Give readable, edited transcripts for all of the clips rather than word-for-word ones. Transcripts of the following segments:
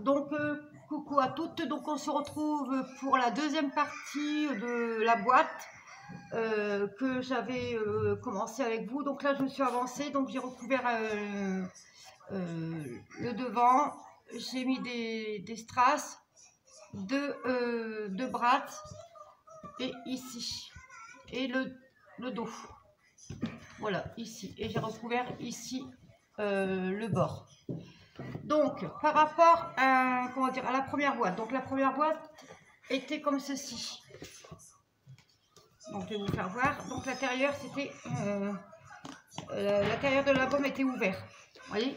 Donc coucou à toutes, donc on se retrouve pour la deuxième partie de la boîte que j'avais commencé avec vous. Donc là je me suis avancée, donc j'ai recouvert le devant, j'ai mis des strass, deux brattes et ici, et le dos, voilà ici, et j'ai recouvert ici le bord. Donc par rapport à, comment dire, à la première boîte, donc la première boîte était comme ceci. Donc je vais vous faire voir. Donc l'intérieur c'était l'intérieur de la baume était ouvert. Vous voyez,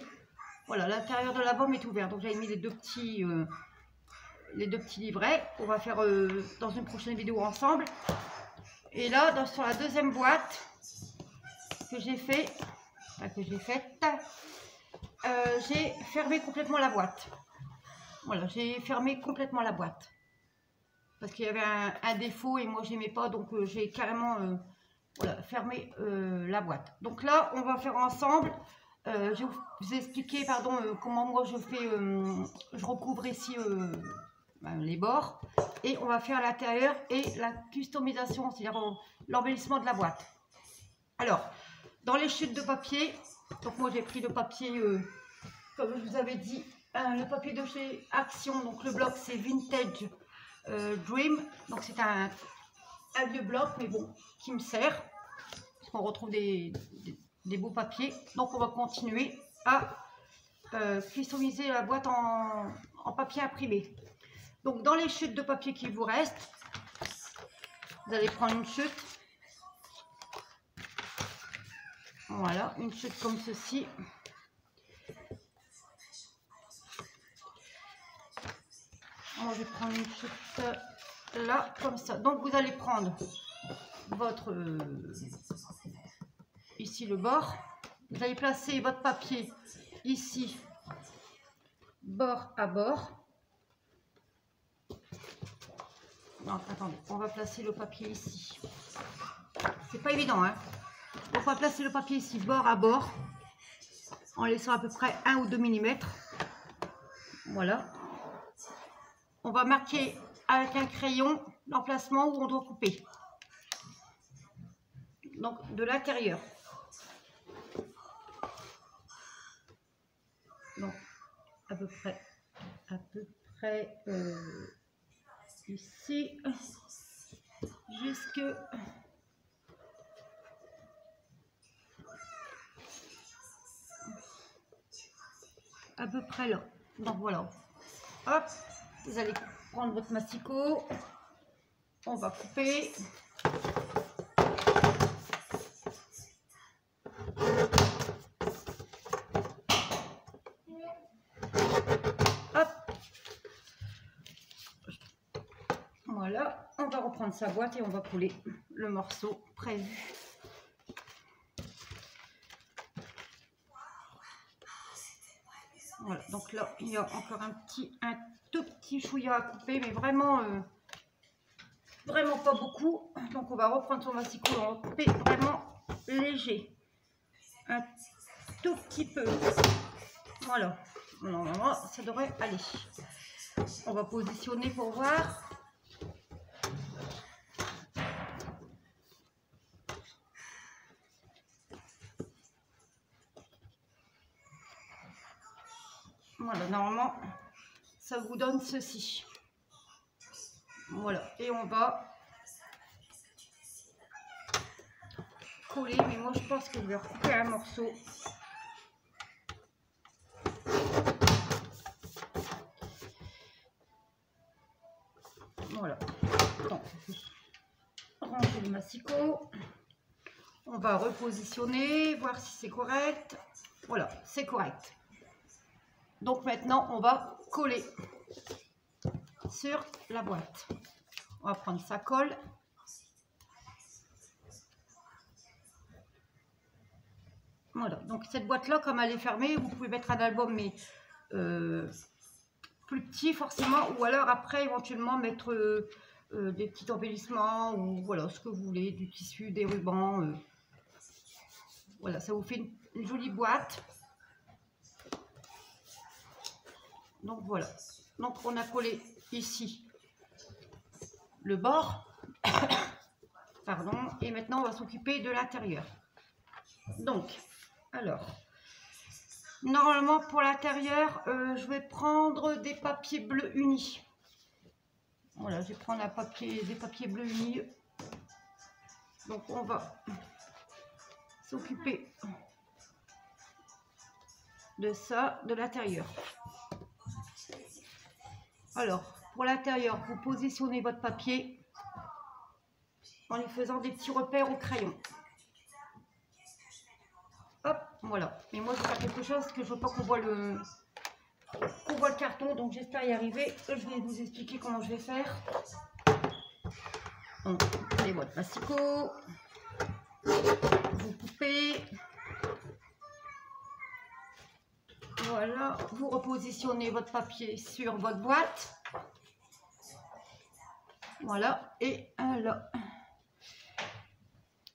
voilà, l'intérieur de la baume est ouvert. Donc j'avais mis les deux petits livrets. On va faire dans une prochaine vidéo ensemble. Et là, sur la deuxième boîte que j'ai faite, j'ai fermé complètement la boîte. Voilà, j'ai fermé complètement la boîte. Parce qu'il y avait un défaut et moi j'aimais pas, donc j'ai carrément voilà, fermé la boîte. Donc là, on va faire ensemble. Je vais vous expliquer, pardon, comment moi je fais. Je recouvre ici les bords et on va faire l'intérieur et la customisation, c'est-à-dire l'embellissement de la boîte. Alors, dans les chutes de papier, donc moi j'ai pris le papier, comme je vous avais dit, le papier de chez Action. Donc le bloc c'est Vintage Dream, donc c'est un vieux bloc, mais bon, qui me sert, parce qu'on retrouve des beaux papiers. Donc on va continuer à customiser la boîte en papier imprimé. Donc dans les chutes de papier qui vous restent, vous allez prendre une chute, voilà, une chute comme ceci. Moi je vais prendre une chute là, comme ça. Donc vous allez prendre votre ici le bord, vous allez placer votre papier ici, bord à bord. Non, attendez, on va placer le papier ici. C'est pas évident, hein. On va placer le papier ici, bord à bord, en laissant à peu près 1 ou 2 mm. Voilà. On va marquer avec un crayon l'emplacement où on doit couper. Donc de l'intérieur. Donc à peu près ici jusque à peu près là. Donc voilà. Hop, vous allez prendre votre massicot. On va couper. Hop. Voilà, on va reprendre sa boîte et on va coller le morceau prévu. Voilà, donc là, il y a encore un tout petit chouïa à couper, mais vraiment, vraiment pas beaucoup. Donc on va reprendre son massicot et on va couper vraiment léger. Un tout petit peu. Voilà, normalement, ça devrait aller. On va positionner pour voir. Voilà, normalement, ça vous donne ceci. Voilà, et on va coller, mais moi je pense que je vais recouper un morceau. Voilà, donc ranger le massicot. On va repositionner, voir si c'est correct. Voilà, c'est correct. Donc maintenant, on va coller sur la boîte. On va prendre sa colle. Voilà, donc cette boîte-là, comme elle est fermée, vous pouvez mettre un album, mais plus petit forcément, ou alors après, éventuellement, mettre des petits embellissements, ou voilà, ce que vous voulez, du tissu, des rubans. Voilà, ça vous fait une jolie boîte. Donc voilà. Donc on a collé ici le bord. Pardon. Et maintenant on va s'occuper de l'intérieur. Donc, alors, normalement pour l'intérieur, je vais prendre des papiers bleus unis. Voilà, je vais prendre des papiers bleus unis. Donc on va s'occuper de ça, de l'intérieur. Alors, pour l'intérieur, vous positionnez votre papier en lui faisant des petits repères au crayon. Hop, voilà. Mais moi, je vais faire quelque chose que je veux pas qu'on voit le carton, donc j'espère y arriver. Je vais vous expliquer comment je vais faire. Donc, prenez votre masticot, vous coupez. Voilà, vous repositionnez votre papier sur votre boîte. Voilà, et là.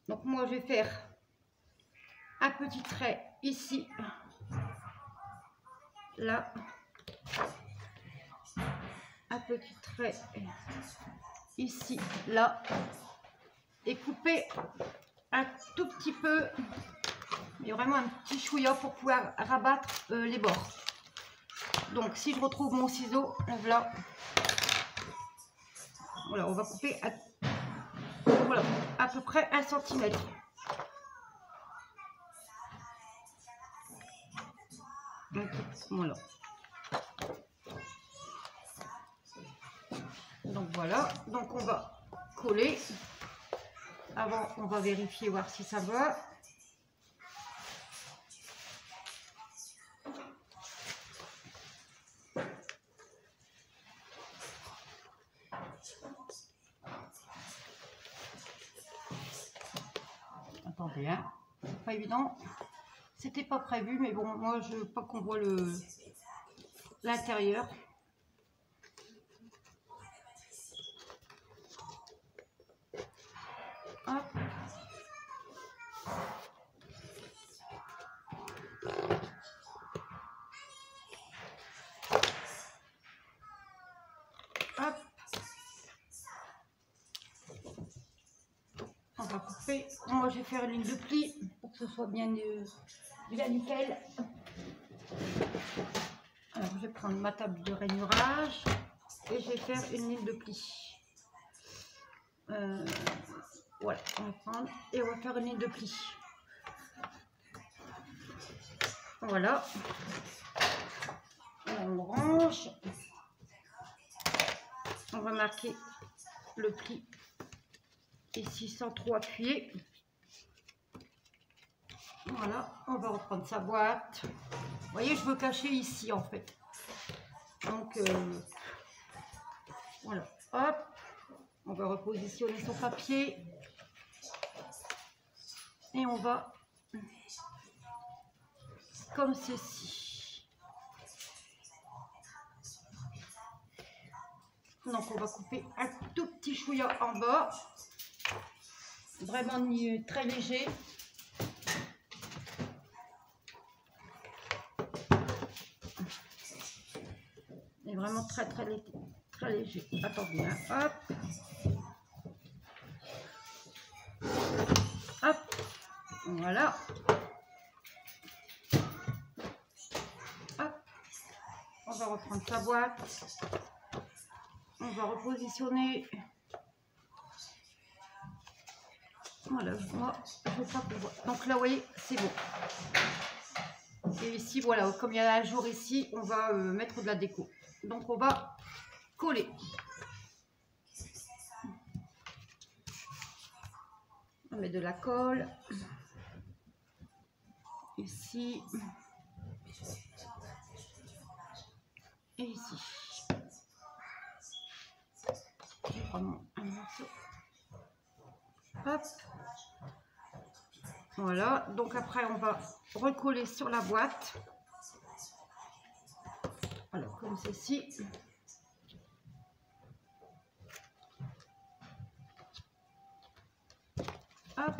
Donc moi, je vais faire un petit trait ici, là. Un petit trait ici, là. Et couper un tout petit peu, mais vraiment un petit chouïa pour pouvoir rabattre les bords. Donc si je retrouve mon ciseau, là, voilà, on va couper voilà, à peu près 1 cm. Donc, voilà. Donc voilà, donc on va coller. Avant, on va vérifier, voir si ça va. Attendez, hein, c'est pas évident. C'était pas prévu, mais bon, moi je veux pas qu'on voit l'intérieur. Hop. Hop. On va couper. Moi je vais faire une ligne de pli pour que ce soit bien nickel. Alors je vais prendre ma table de rainurage et je vais faire une ligne de pli. Voilà, on va prendre et on va faire une ligne de pli. Voilà. On range. On va marquer le pli ici sans trop appuyer. Voilà, on va reprendre sa boîte. Vous voyez, je veux cacher ici en fait. Donc voilà, hop, on va repositionner son papier et on va comme ceci. Donc on va couper un tout petit chouïa en bas, vraiment très léger. Et vraiment très léger. Attendez, hein. Hop. Hop. Voilà. Hop. On va reprendre sa boîte. On va repositionner. Voilà, moi, je veux pas qu'on voit. Donc là, vous voyez, c'est bon. Et ici, voilà, comme il y a un jour ici, on va mettre de la déco. Donc on va coller. On met de la colle. Ici. Et ici. Je prends un morceau. Hop. Voilà. Donc après, on va recoller sur la boîte. Alors, comme ceci. Hop.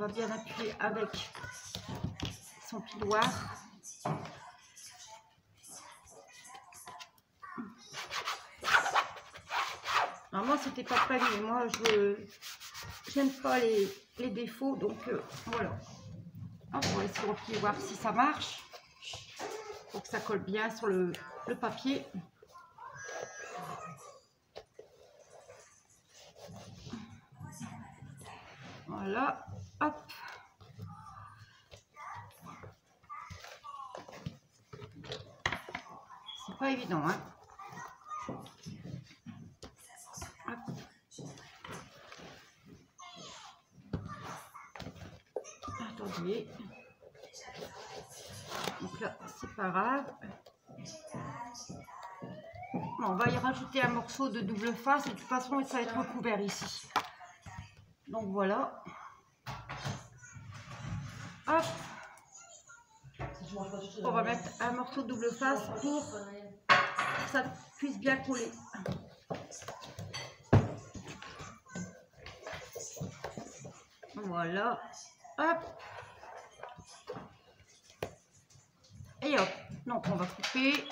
va bien appuyer avec son piloir. Alors moi c'était pas prévu, mais moi je n'aime pas les défauts, donc voilà. Hop, on va essayer de replier, voir si ça marche. Pour que ça colle bien sur le papier. Voilà, hop. C'est pas évident, hein. Hop. Attendez. Donc là, c'est pas grave. Bon, on va y rajouter un morceau de double face et de toute façon, ça va être recouvert ici. Donc voilà. Hop. On va mettre un morceau de double face pour que ça puisse bien coller. Voilà. Hop. Et hop. Donc on va couper.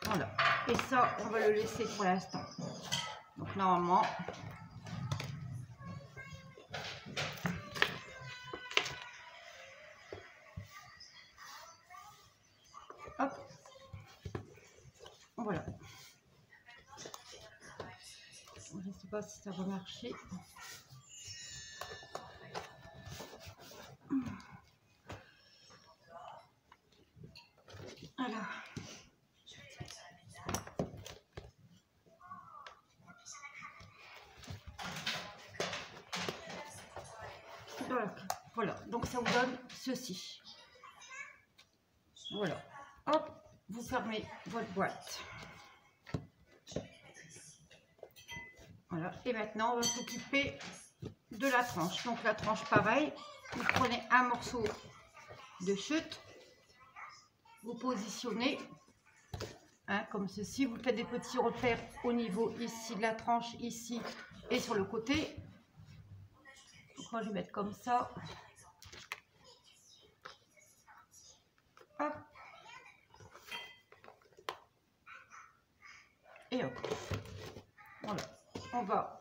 Voilà. Et ça, on va le laisser pour l'instant. Donc normalement. Hop. Voilà. Je ne sais pas si ça va marcher. Alors. Voilà, donc ça vous donne ceci. Voilà. Hop, vous fermez votre boîte. Voilà, et maintenant on va s'occuper de la tranche. Donc la tranche, pareil, vous prenez un morceau de chute, vous positionnez, hein, comme ceci, vous faites des petits repères au niveau ici de la tranche, ici et sur le côté. Donc moi je vais mettre comme ça. Hop. Et hop. Voilà. On va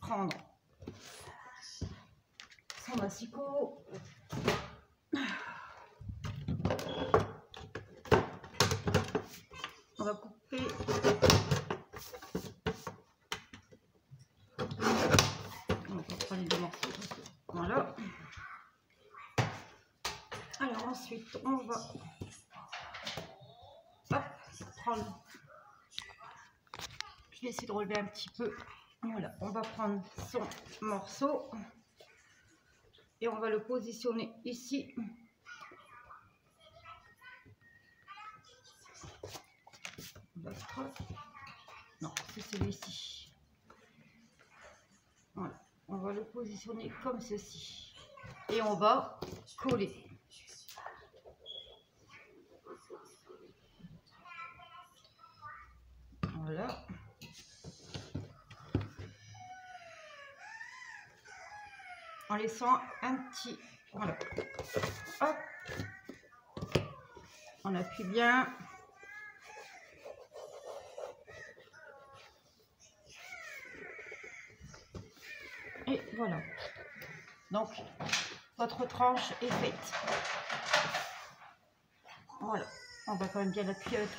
prendre son massicot. On va couper. On va prendre les deux morceaux. Voilà. Alors ensuite, on va hop, prendre. Je vais essayer de relever un petit peu. Voilà, on va prendre son morceau et on va le positionner ici. Non, c'est celui-ci. Voilà, on va le positionner comme ceci et on va coller. Voilà. En laissant un petit, voilà, hop, on appuie bien, et voilà, donc votre tranche est faite. Voilà, on va quand même bien appuyer avec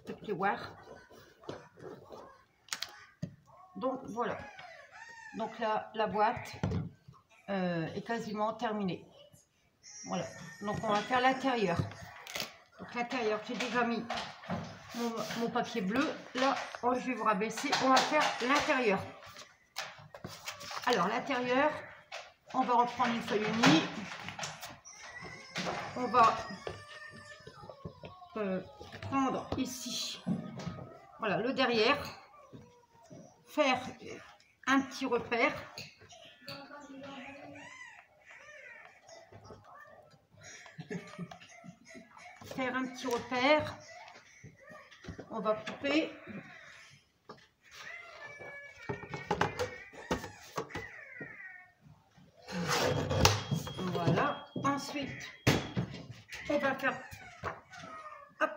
le plioir. Donc voilà, donc là la boîte est quasiment terminée. Voilà, donc on va faire l'intérieur. Donc l'intérieur, j'ai déjà mis mon papier bleu. Là, oh, je vais vous rabaisser. On va faire l'intérieur. Alors l'intérieur, on va reprendre une feuille unie. On va prendre ici, voilà, le derrière, faire un petit repère. Faire un petit repère, on va couper. Ensuite, on va faire, hop,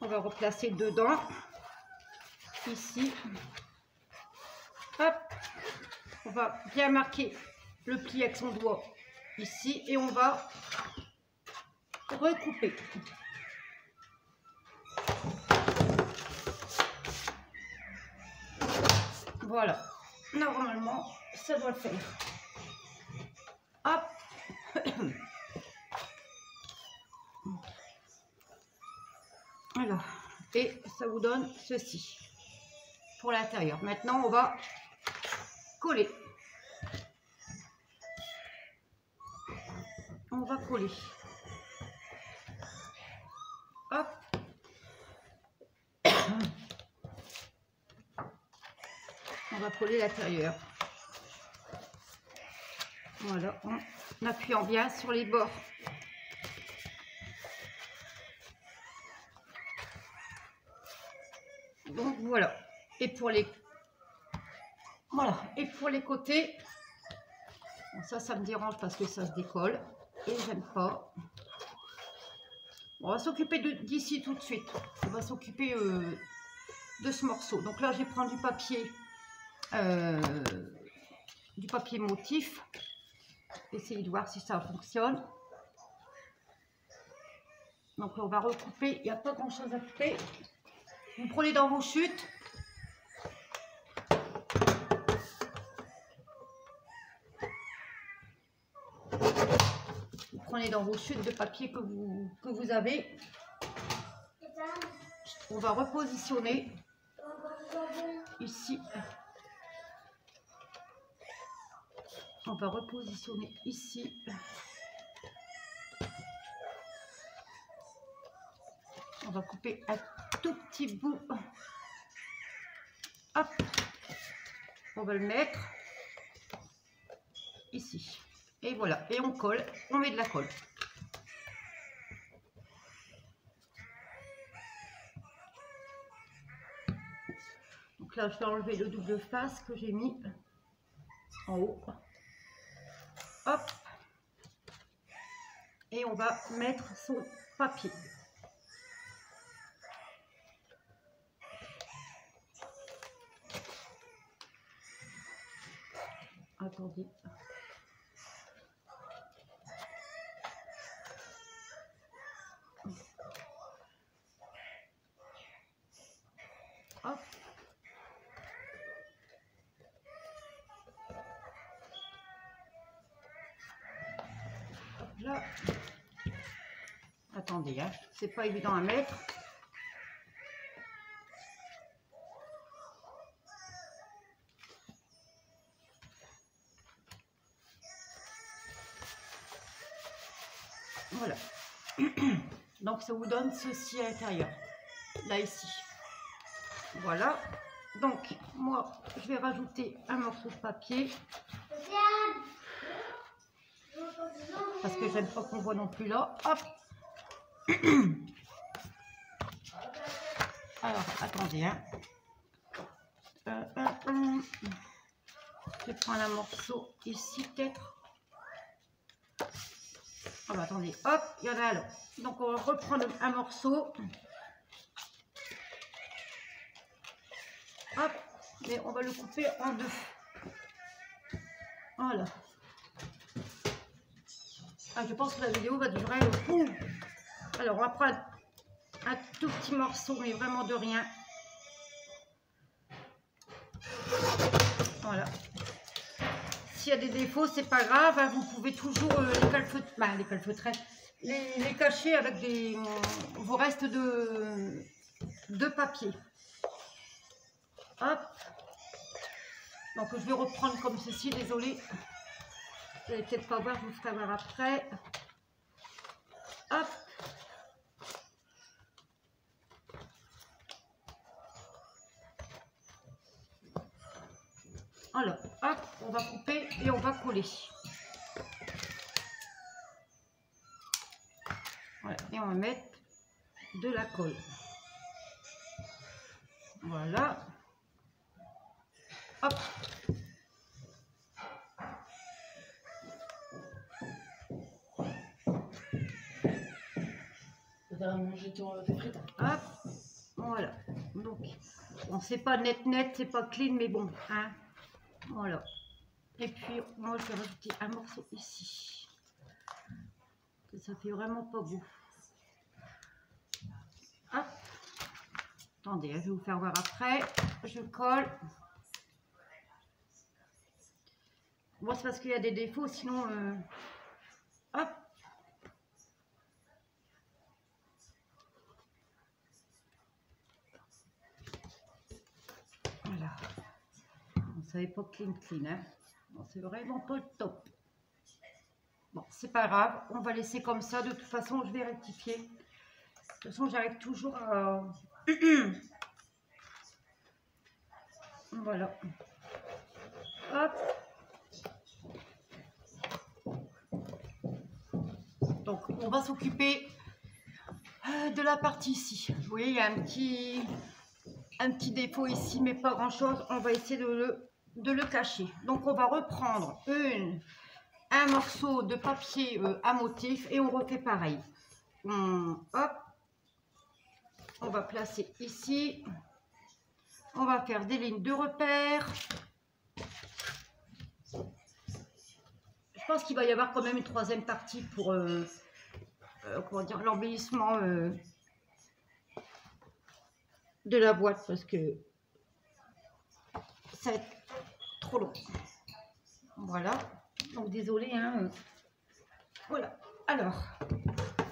on va replacer dedans, ici, hop, on va bien marquer le pli avec son doigt ici et on va recouper. Voilà, normalement ça doit le faire. Hop. Alors, et ça vous donne ceci pour l'intérieur. Maintenant on va coller. On va coller. Hop. On va coller l'intérieur. Voilà, en appuyant bien sur les bords. Donc voilà. Et pour les côtés, bon, ça me dérange parce que ça se décolle et j'aime pas. On va s'occuper d'ici tout de suite. On va s'occuper de ce morceau. Donc là, je vais prendre du papier motif. Essayez de voir si ça fonctionne. Donc on va recouper. Il n'y a pas grand chose à couper. Vous prenez dans vos chutes. Vous prenez dans vos chutes de papier que vous avez. On va repositionner ici. On va repositionner ici. On va couper un tout petit bout. Hop. On va le mettre ici. Et voilà. Et on colle. On met de la colle. Donc là, je vais enlever le double face que j'ai mis en haut. Hop. Et on va mettre son papier. Attendez. Hop. Hop là. Attendez, hein. C'est pas évident à mettre. Voilà. Donc ça vous donne ceci à l'intérieur. Là ici. Voilà. Donc moi je vais rajouter un morceau de papier. Parce que j'aime pas qu'on voit non plus là. Hop. Alors attendez, hein. Je vais prendre un morceau ici peut-être. Oh bah attendez, hop, il y en a là. Donc on va reprendre un morceau. Hop, mais on va le couper en deux. Voilà. Ah, je pense que la vidéo va durer. Alors on va prendre un tout petit morceau, mais vraiment de rien. Voilà. S'il y a des défauts, c'est pas grave, hein, vous pouvez toujours les cacher avec vos restes de papier. Hop. Donc je vais reprendre comme ceci, désolé. Vous n'allez peut-être pas voir, je vous ferai voir après. Hop. Alors, hop, on va couper et on va coller. Voilà, et on va mettre de la colle. Voilà. Hop. t'as mangé tes frites. Hop, voilà. Donc, bon, c'est pas net, c'est pas clean, mais bon, hein. Voilà. Et puis, moi, je vais rajouter un morceau ici. Ça fait vraiment pas beau. Hop. Attendez, je vais vous faire voir après. Je colle. Bon, c'est parce qu'il y a des défauts, sinon... hop. Voilà. Bon, ça n'est pas clean, hein. Bon, c'est vraiment pas le top. Bon, c'est pas grave. On va laisser comme ça. De toute façon, je vais rectifier. De toute façon, j'arrive toujours à... Voilà. Hop. Donc, on va s'occuper de la partie ici. Vous voyez, il y a un petit défaut ici, mais pas grand chose. On va essayer de le cacher. Donc, on va reprendre un morceau de papier à motif et on refait pareil. Hop. On va placer ici. On va faire des lignes de repère. Je pense qu'il va y avoir quand même une troisième partie pour comment dire, l'embellissement de la boîte parce que ça va être trop long. Voilà. Donc désolé, hein. Voilà. Alors,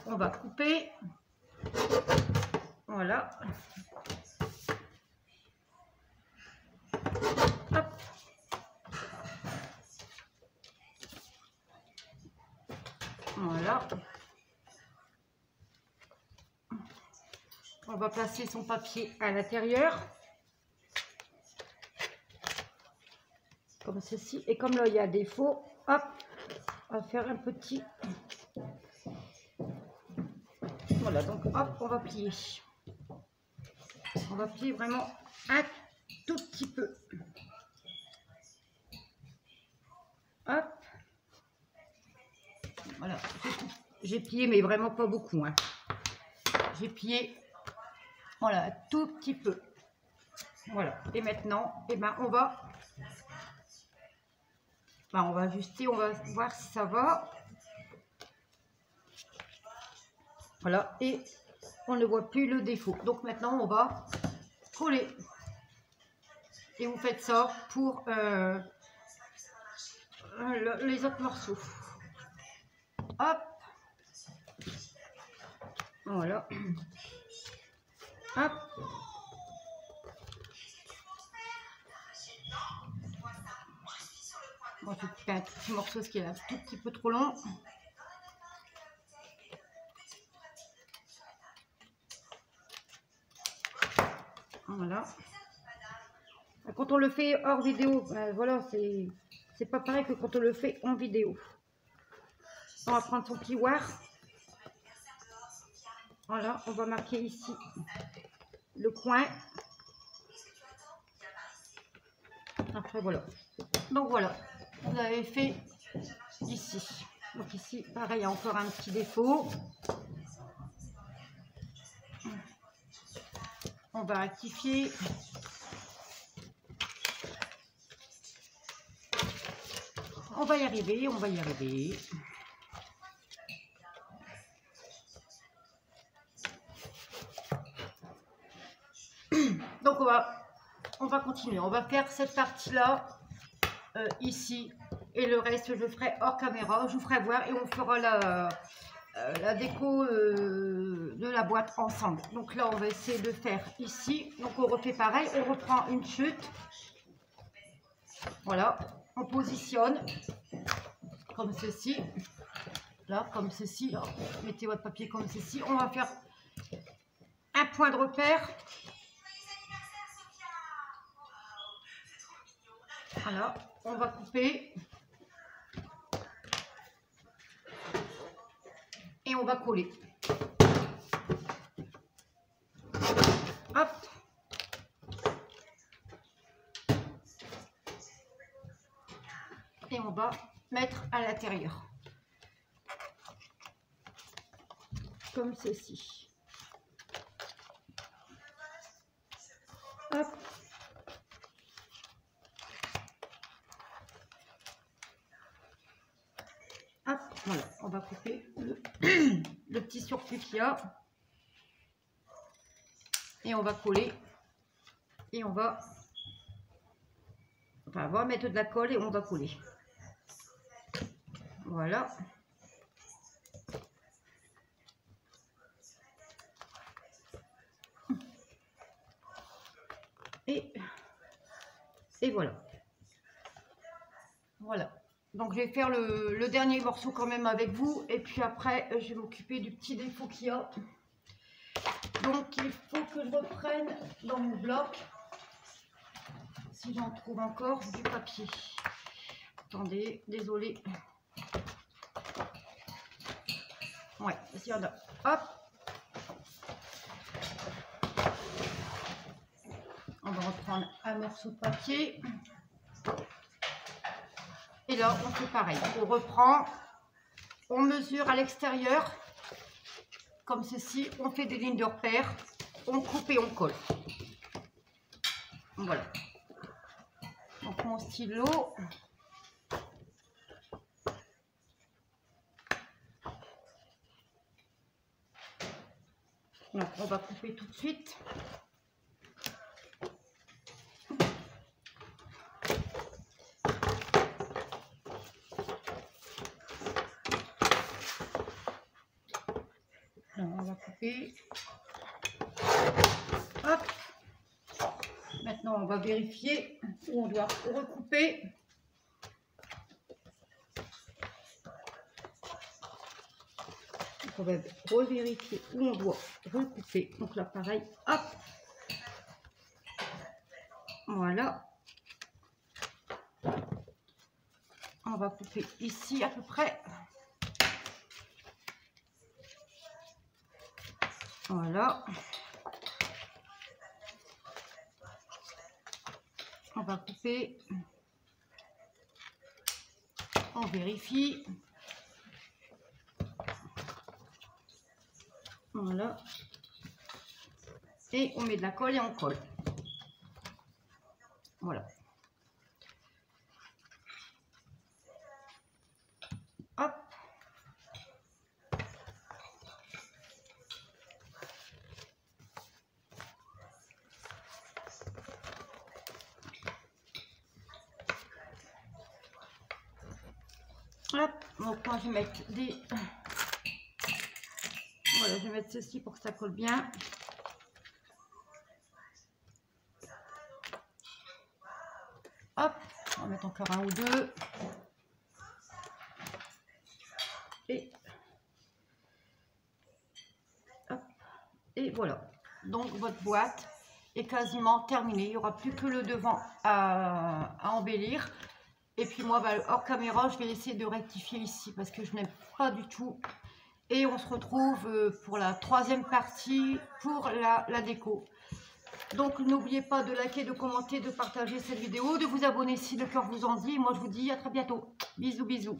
on va couper. Voilà. Hop. Voilà. On va placer son papier à l'intérieur. Comme ceci. Et comme là, il y a des faux, hop, on va faire un petit... Voilà, donc hop, on va plier. On va plier vraiment un tout petit peu. Hop. Voilà. J'ai plié, mais vraiment pas beaucoup, hein. J'ai plié, voilà, un tout petit peu. Voilà. Et maintenant, eh ben, on va ajuster, on va voir si ça va. Voilà. Et on ne voit plus le défaut. Donc maintenant, on va coller. Et vous faites ça pour les autres morceaux. Hop. Voilà. Hop. Bon, je vais couper un petit morceau, ce qui est un tout petit peu trop long. Voilà. Quand on le fait hors vidéo, voilà, c'est pas pareil que quand on le fait en vidéo. On va prendre son plioir. Voilà, on va marquer ici le coin. Après, voilà. Donc voilà, vous avez fait ici. Donc ici, pareil, il y a encore un petit défaut. On va rectifier. On va y arriver, on va y arriver. Donc on va continuer. On va faire cette partie-là ici. Et le reste, je le ferai hors caméra. Je vous ferai voir et on fera la déco de la boîte ensemble. Donc là, on va essayer de faire ici. Donc on refait pareil. On reprend une chute. Voilà. On positionne comme ceci. Là, comme ceci. Là. Mettez votre papier comme ceci. On va faire un point de repère. Voilà. On va couper. Et on va coller. Hop. Et on va mettre à l'intérieur. Comme ceci. couper le petit surplus qu'il y a. Et on va coller. Et on va... Enfin, on va mettre de la colle et on va coller. Voilà. Et voilà. Voilà. Donc je vais faire le dernier morceau quand même avec vous. Et puis après, je vais m'occuper du petit défaut qu'il y a. Donc il faut que je reprenne dans mon bloc. Si j'en trouve encore du papier. Attendez, désolé. Ouais, s'il y en a. Hop. On va reprendre un morceau de papier. Et là, on fait pareil. On reprend, on mesure à l'extérieur, comme ceci. On fait des lignes de repère, on coupe et on colle. Voilà. Donc mon stylo. Donc on va couper tout de suite. Alors, on va couper. Hop. Maintenant, on va vérifier où on doit recouper. Donc, on va revérifier où on doit recouper. Donc là, pareil. Hop. Voilà. On va couper ici à peu près. Voilà. On va couper. On vérifie. Voilà. Et on met de la colle et on colle. Voilà. Hop. Hop, donc moi je vais mettre des... Voilà, je vais mettre ceci pour que ça colle bien. Hop, on va mettre encore un ou deux. Et... Hop, et voilà. Donc votre boîte est quasiment terminée. Il n'y aura plus que le devant à embellir. Et puis moi, hors caméra, je vais essayer de rectifier ici parce que je n'aime pas du tout. Et on se retrouve pour la troisième partie pour la déco. Donc n'oubliez pas de liker, de commenter, de partager cette vidéo, de vous abonner si le cœur vous en dit. Moi je vous dis à très bientôt. Bisous, bisous.